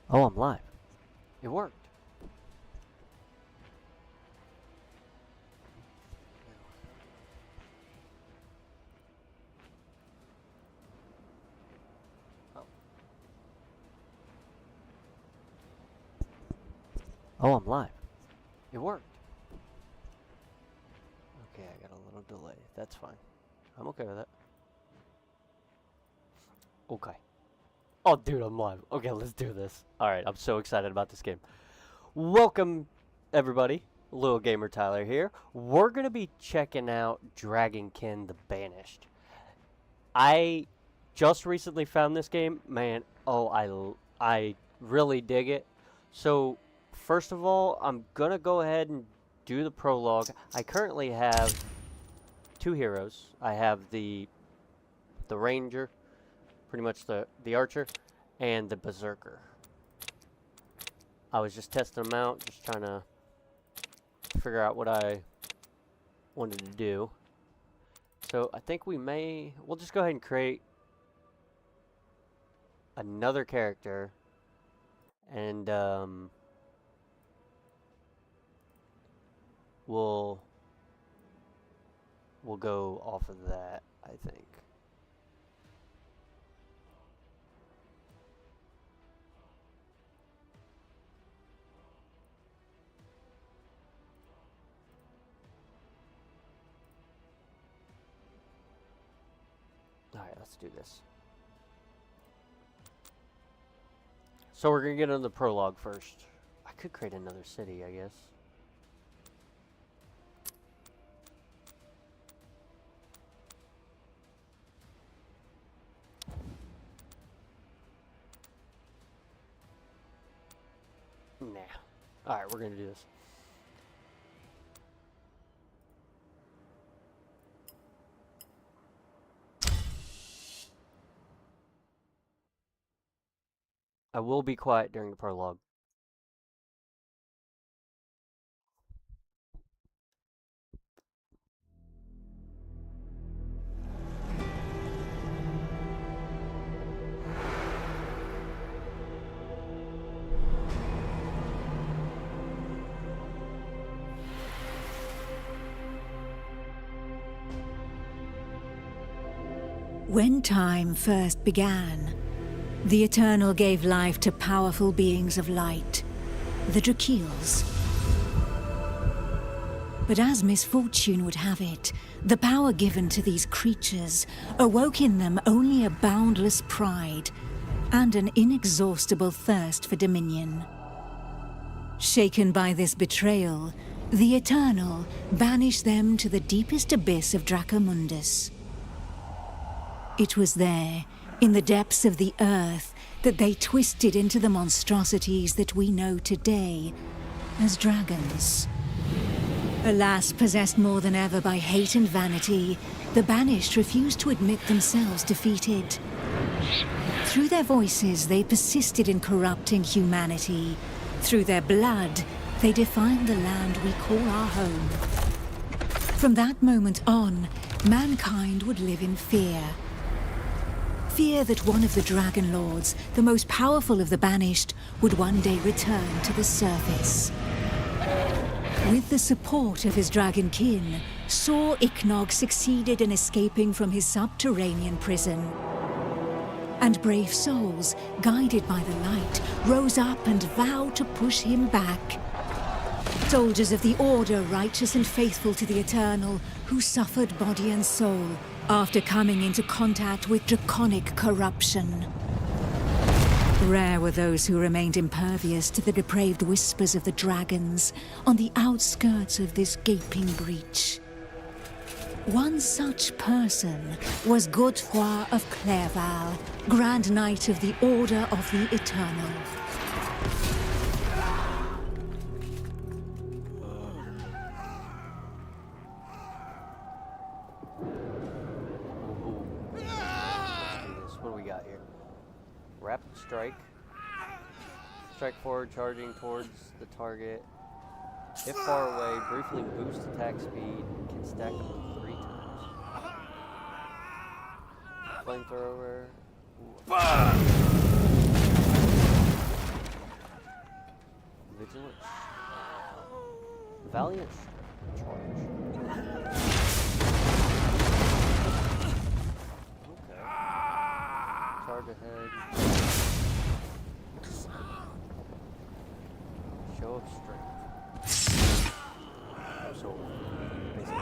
Oh, I'm live. It worked. Oh, I'm live. It worked. Okay, I got a little delay. That's fine. I'm okay with that. Okay. Oh, dude, I'm live. Okay, let's do this. Alright, I'm so excited about this game. Welcome, everybody. Little Gamer Tyler here. We're going to be checking out Dragonkin The Banished. I just recently found this game. Man, I really dig it. So, first of all, I'm going to go ahead and do the prologue. I currently have two heroes. I have the ranger, pretty much the archer, and the berserker. I was just testing them out, just trying to figure out what I wanted to do. So I think we'll just go ahead and create another character, and we'll go off of that, I think. Alright, let's do this. So we're going to get into the prologue first. I could create another city, I guess. Nah. Alright, we're going to do this. I will be quiet during the prologue. When time first began, the Eternal gave life to powerful beings of light, the Drakeels. But as misfortune would have it, the power given to these creatures awoke in them only a boundless pride and an inexhaustible thirst for dominion. Shaken by this betrayal, the Eternal banished them to the deepest abyss of Dracomundus. It was there, in the depths of the earth, that they twisted into the monstrosities that we know today as dragons. Alas, possessed more than ever by hate and vanity, the Banished refused to admit themselves defeated. Through their voices, they persisted in corrupting humanity. Through their blood, they defined the land we call our home. From that moment on, mankind would live in fear. Fear that one of the Dragon Lords, the most powerful of the Banished, would one day return to the surface. With the support of his dragon kin, Saw Ichnog succeeded in escaping from his subterranean prison. And brave souls, guided by the light, rose up and vowed to push him back. Soldiers of the Order, righteous and faithful to the Eternal, who suffered body and soul after coming into contact with draconic corruption. Rare were those who remained impervious to the depraved whispers of the dragons on the outskirts of this gaping breach. One such person was Godefroy of Clairval, Grand Knight of the Order of the Eternal. What do we got here? Rapid strike. Strike forward, charging towards the target. If far away, briefly boost attack speed. Can stack up to 3 times. Flamethrower. Vigilance. Valiant charge. Okay. Charge ahead. Show of strength. So basically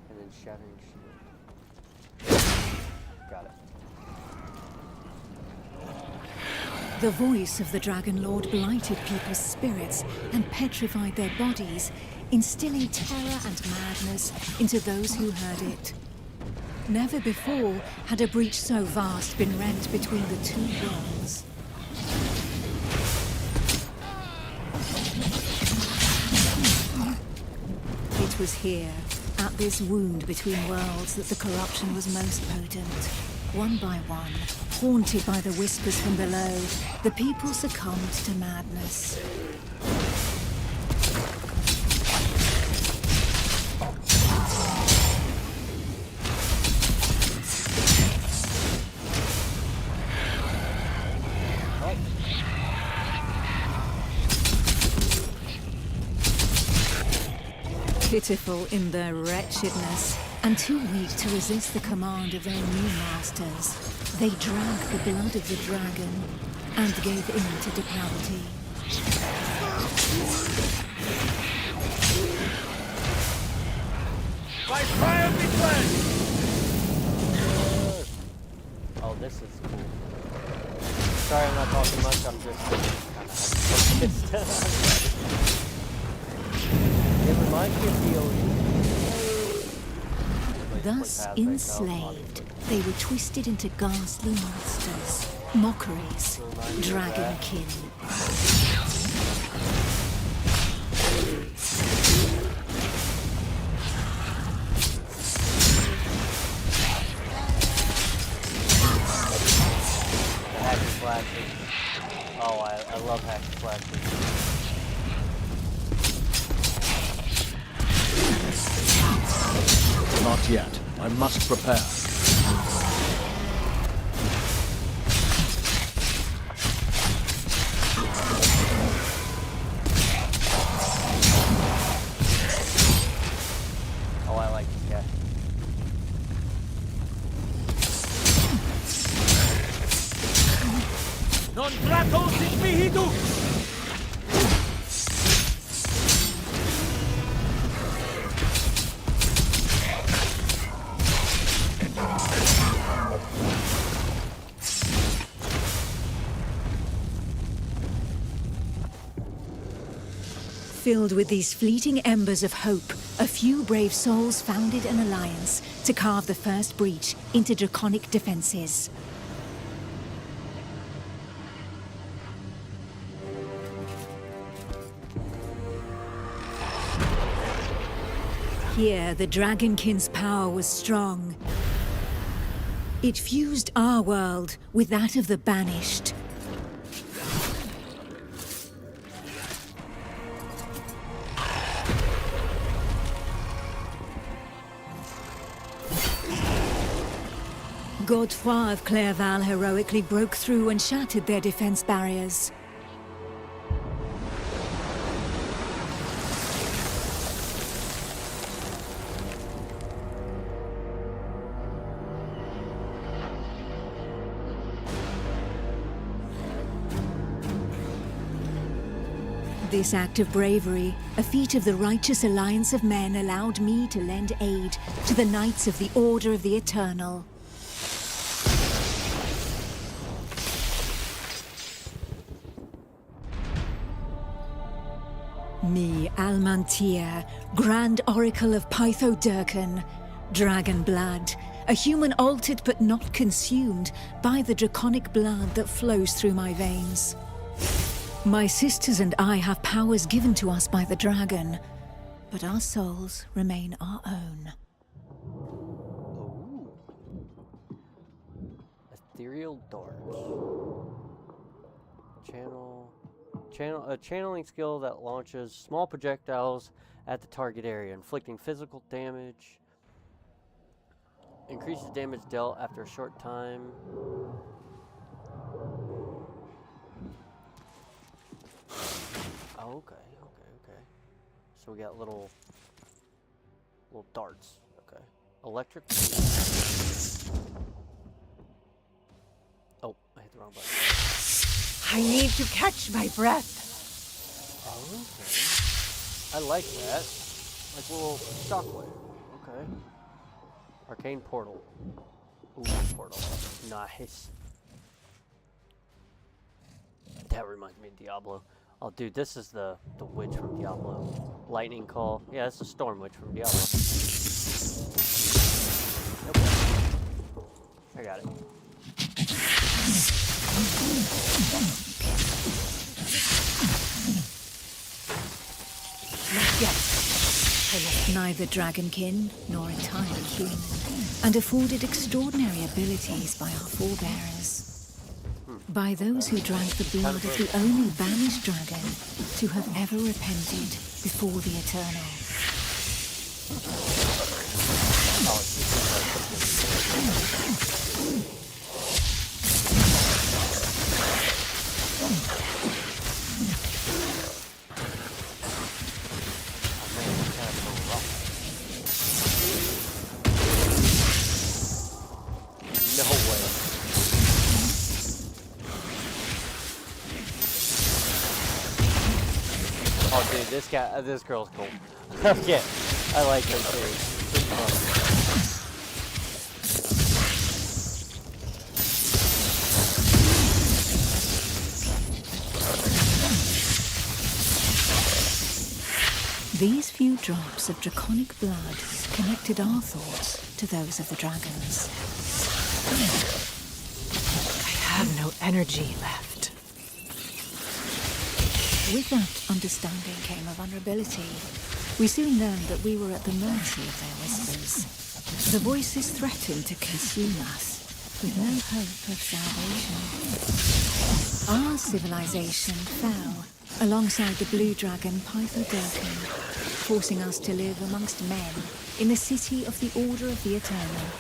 and then shattering shield. Got it. The voice of the Dragon Lord blighted people's spirits and petrified their bodies, instilling terror and madness into those who heard it. Never before had a breach so vast been rent between the two worlds. It was here, at this wound between worlds, that the corruption was most potent. One by one, haunted by the whispers from below, the people succumbed to madness. Pitiful in their wretchedness, and too weak to resist the command of their new masters, they drank the blood of the dragon and gave in to depravity. By fire be fled! Oh, this is cool. Sorry I'm not talking much, I'm just kind of focused. It reminds me of DOE. Thus enslaved, they were twisted into ghastly monsters, mockeries, dragonkin. The hack and slashing. Oh, I love hack and slashing. Not yet. I must prepare. Oh, I like this guy. Non trato sit mihidu! Filled with these fleeting embers of hope, a few brave souls founded an alliance to carve the first breach into draconic defenses. Here, the Dragonkin's power was strong. It fused our world with that of the Banished. Godefroy of Clairval heroically broke through and shattered their defense barriers. This act of bravery, a feat of the righteous alliance of men, allowed me to lend aid to the Knights of the Order of the Eternal. Me, Almantir, Grand Oracle of Pytho-Durcan, Dragon Blood, a human altered but not consumed by the draconic blood that flows through my veins. My sisters and I have powers given to us by the dragon, but our souls remain our own. Ooh. Ethereal darts. A channeling skill that launches small projectiles at the target area, inflicting physical damage. Increases damage dealt after a short time. Okay, okay, okay. So we got little darts. Okay. Electric. Oh, I hit the wrong button. I need to catch my breath. Okay. I like that. Like a little shockwave. Okay. Arcane portal. Ooh, portal. Nice. That reminds me of Diablo. Oh, dude, this is the witch from Diablo. Lightning call. Yeah, that's the storm witch from Diablo. Okay. I got it. Not yet. Neither dragonkin nor entirely human, and afforded extraordinary abilities by our forebearers. By those who drank the blood of the only banished dragon to have ever repented before the Eternal. No way. Oh, dude, this girl's cool. Okay, I like her too. Pretty fun. These few drops of draconic blood connected our thoughts to those of the dragons. I have no energy left. With that understanding came a vulnerability. We soon learned that we were at the mercy of their whispers. The voices threatened to consume us, with no hope of salvation. Our civilization fell alongside the blue dragon Pythodurcan, forcing us to live amongst men in the city of the Order of the Eternal.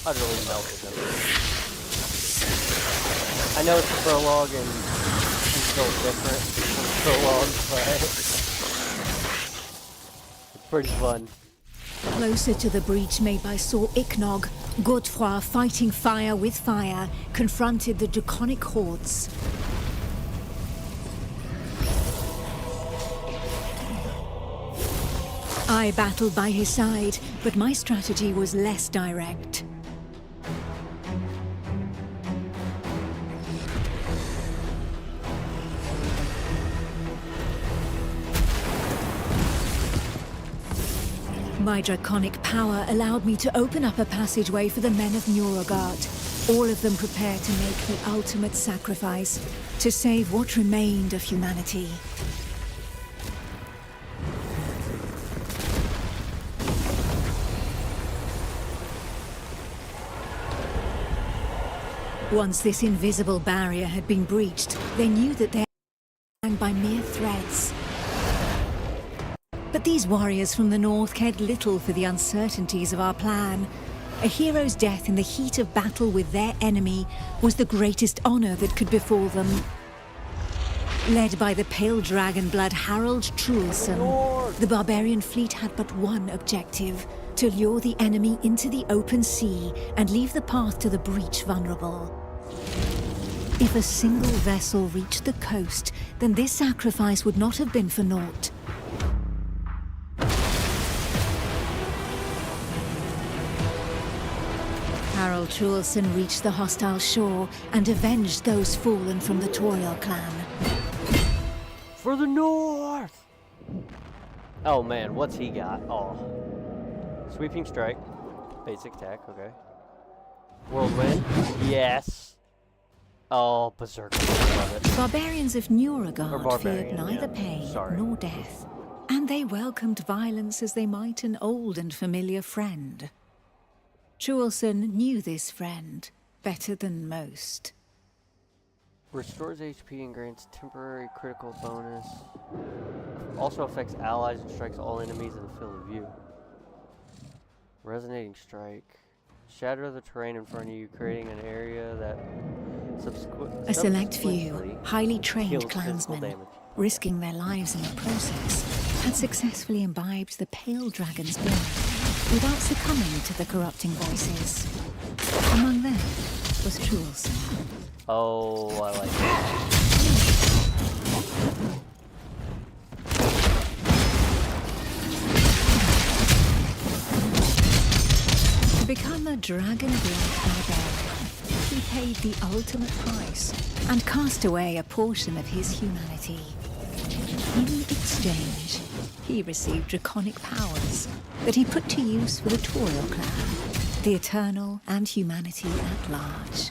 Utterly melted them. I know it's a prologue and it's still different from prologue, but it's pretty fun. Closer to the breach made by Sir Ichnog, Godefroy, fighting fire with fire, confronted the draconic hordes. I battled by his side, but my strategy was less direct. My draconic power allowed me to open up a passageway for the men of Nurogard, all of them prepared to make the ultimate sacrifice to save what remained of humanity. Once this invisible barrier had been breached, they knew that they were hung by mere threads. But these warriors from the north cared little for the uncertainties of our plan. A hero's death in the heat of battle with their enemy was the greatest honor that could befall them. Led by the pale dragon blood Harold Truelson, the barbarian fleet had but one objective: to lure the enemy into the open sea and leave the path to the breach vulnerable. If a single vessel reached the coast, then this sacrifice would not have been for naught. Harold Truelson reached the hostile shore and avenged those fallen from the Toriel clan. For the north! Oh man, what's he got? Oh. Sweeping strike. Basic attack, okay. Whirlwind. Yes. Oh, Berserker. Love it. Barbarians of Nurogard feared barbarian, neither yeah. pain Sorry. nor death, and they welcomed violence as they might an old and familiar friend. Truelson knew this friend better than most. Restores HP and grants temporary critical bonus. Also affects allies and strikes all enemies in the field of view. Resonating strike. Shatter the terrain in front of you, creating an area that A select few, subsequently highly trained deals physical clansmen, damage. risking their lives in the process, had successfully imbibed the pale dragon's blood without succumbing to the corrupting voices. Among them was Truls. Oh, I like it. To become a dragon blood barbarian, he paid the ultimate price and cast away a portion of his humanity. In exchange, he received draconic powers that he put to use for the Tauriel clan, the Eternal, and humanity at large.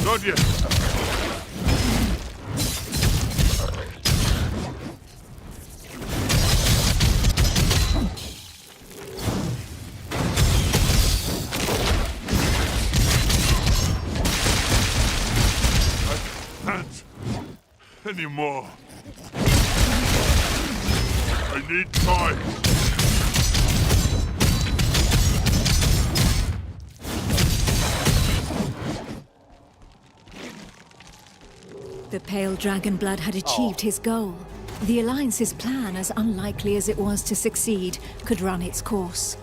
Not yet. I can't anymore. I need time. The pale dragon blood had achieved his goal. The Alliance's plan, as unlikely as it was to succeed, could run its course.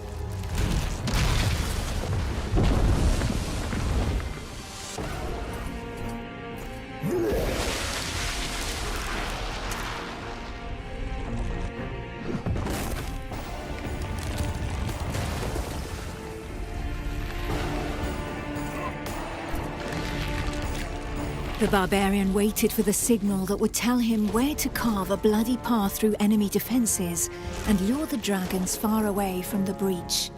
The barbarian waited for the signal that would tell him where to carve a bloody path through enemy defenses and lure the dragons far away from the breach.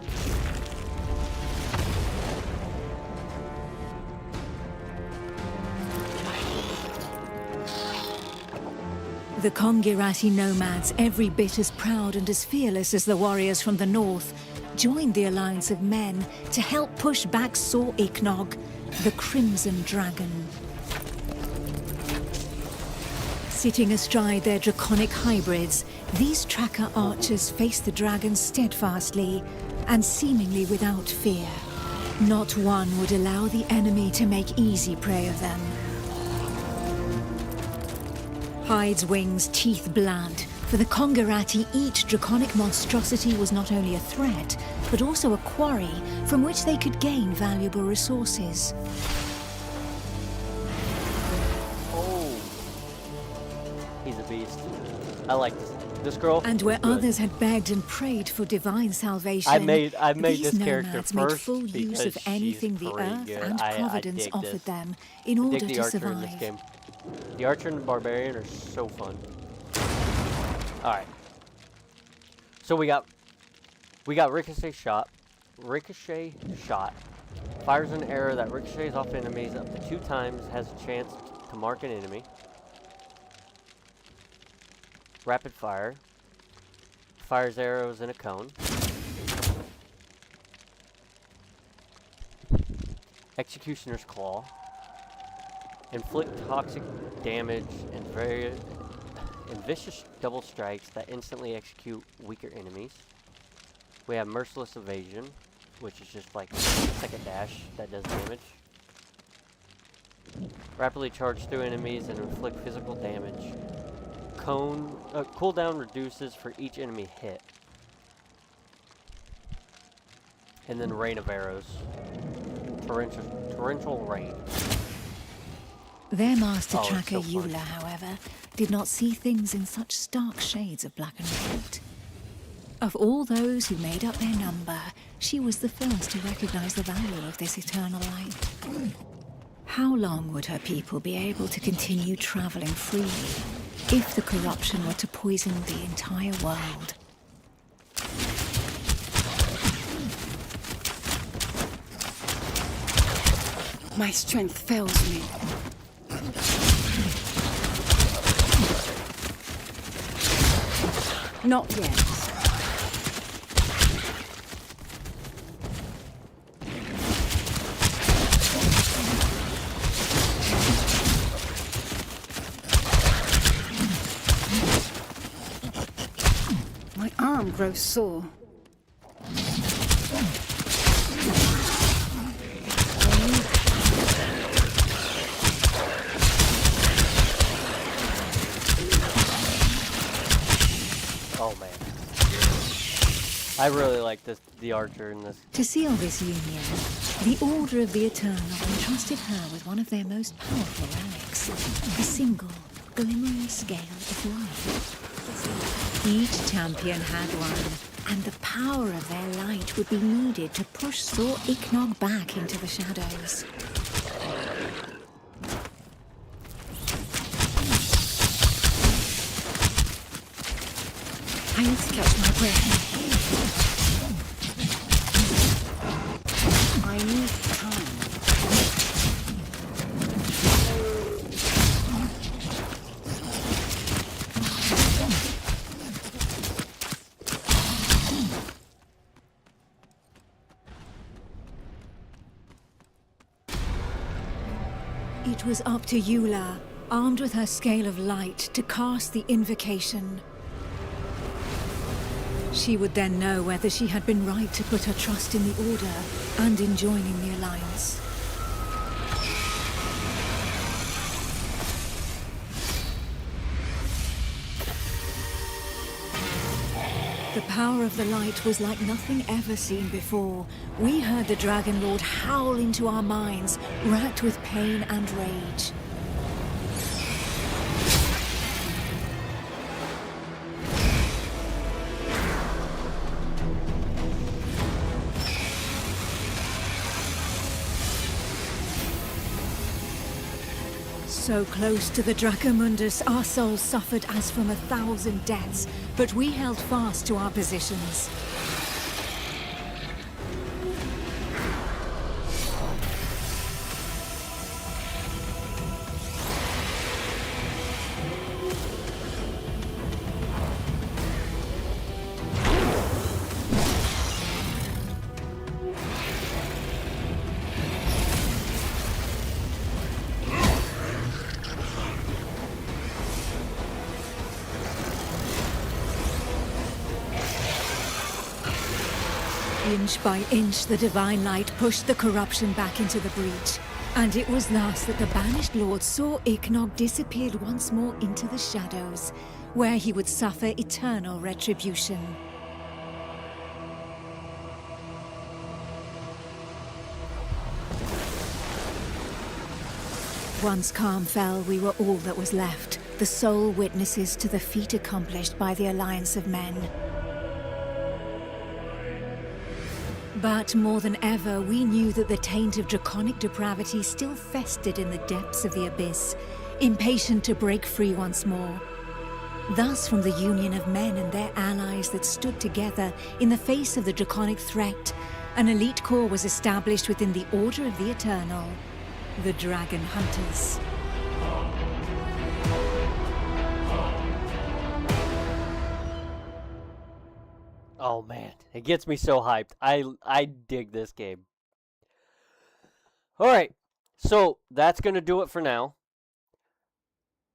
The Kongirati nomads, every bit as proud and as fearless as the warriors from the north, joined the alliance of men to help push back Sor Iknog, the Crimson Dragon. Sitting astride their draconic hybrids, these tracker archers faced the dragons steadfastly and seemingly without fear. Not one would allow the enemy to make easy prey of them. Hides, wings, teeth, blood. For the Kongirati, each draconic monstrosity was not only a threat, but also a quarry from which they could gain valuable resources. He's a beast. I like this girl. And where good. others had begged and prayed for divine salvation, I made these this character nomads made first full use of because anything she's the pretty earth good. and I providence dig offered this. them in I order dig the to archer in this survive. game. The archer and the barbarian are so fun. All right. So we got ricochet shot. Ricochet shot fires an arrow that ricochets off enemies up to 2 times. Has a chance to mark an enemy. Rapid fire. Fires arrows in a cone. Executioner's Claw. Inflict toxic damage and vicious double strikes that instantly execute weaker enemies. We have Merciless Evasion, which is just like a dash that does damage. Rapidly charge through enemies and inflict physical damage. Cooldown reduces for each enemy hit. And then Rain of Arrows. Torrential Rain. Their master Oh, it's tracker, so fun. Eula, however, did not see things in such stark shades of black and white. Of all those who made up their number, she was the first to recognize the value of this eternal light. How long would her people be able to continue traveling freely if the corruption were to poison the entire world? My strength fails me. Not yet. arm grows sore. Oh man. I really like the archer in this. To seal this union, the Order of the Eternal entrusted her with one of their most powerful relics, a single, glimmering scale of light. Each champion had one, and the power of their light would be needed to push Sir Ichnog back into the shadows. I need to catch my breath. I need time. It was up to Eula, armed with her scale of light, to cast the invocation. She would then know whether she had been right to put her trust in the Order and in joining the Alliance. The power of the light was like nothing ever seen before. We heard the Dragon Lord howl into our minds, racked with pain and rage. So close to the Dracomundus, our souls suffered as from 1,000 deaths, but we held fast to our positions. Inch by inch, the divine light pushed the corruption back into the breach. And it was thus that the banished lord Sir Ichnog disappeared once more into the shadows, where he would suffer eternal retribution. Once calm fell, we were all that was left, the sole witnesses to the feat accomplished by the Alliance of Men. But more than ever, we knew that the taint of draconic depravity still festered in the depths of the abyss, impatient to break free once more. Thus, from the union of men and their allies that stood together in the face of the draconic threat, an elite corps was established within the Order of the Eternal, the Dragon Hunters. Oh man, it gets me so hyped. I dig this game. All right, so that's gonna do it for now.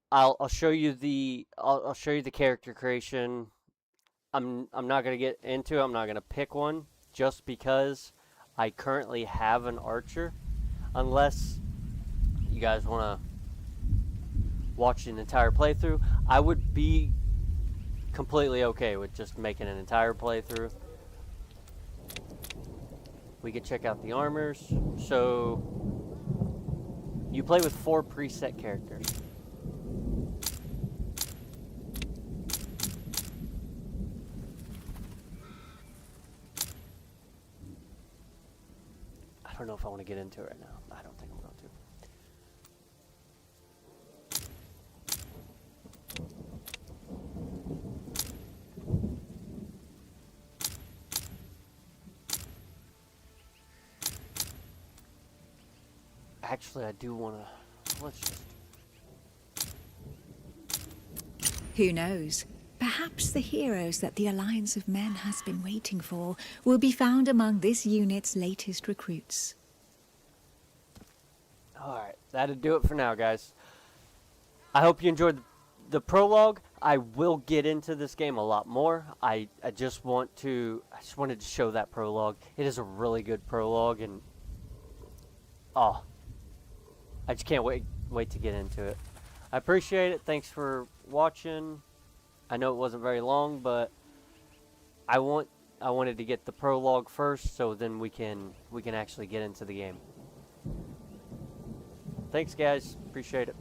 I'll show you I'll show you the character creation. I'm not gonna get into it. I'm not gonna pick one just because I currently have an archer. Unless you guys wanna watch an entire playthrough, I would be completely okay with just making an entire playthrough. We can check out the armors. So you play with 4 preset characters. I don't know if I want to get into it right now. I don't think I'm going to. Actually, I do want to. Let's just. Who knows? Perhaps the heroes that the Alliance of Men has been waiting for will be found among this unit's latest recruits. Alright, that'll do it for now, guys. I hope you enjoyed the prologue. I will get into this game a lot more. I just wanted to show that prologue. It is a really good prologue, and oh, I just can't wait to get into it. I appreciate it. Thanks for watching. I know it wasn't very long, but I wanted to get the prologue first, so then we can actually get into the game. Thanks, guys. Appreciate it.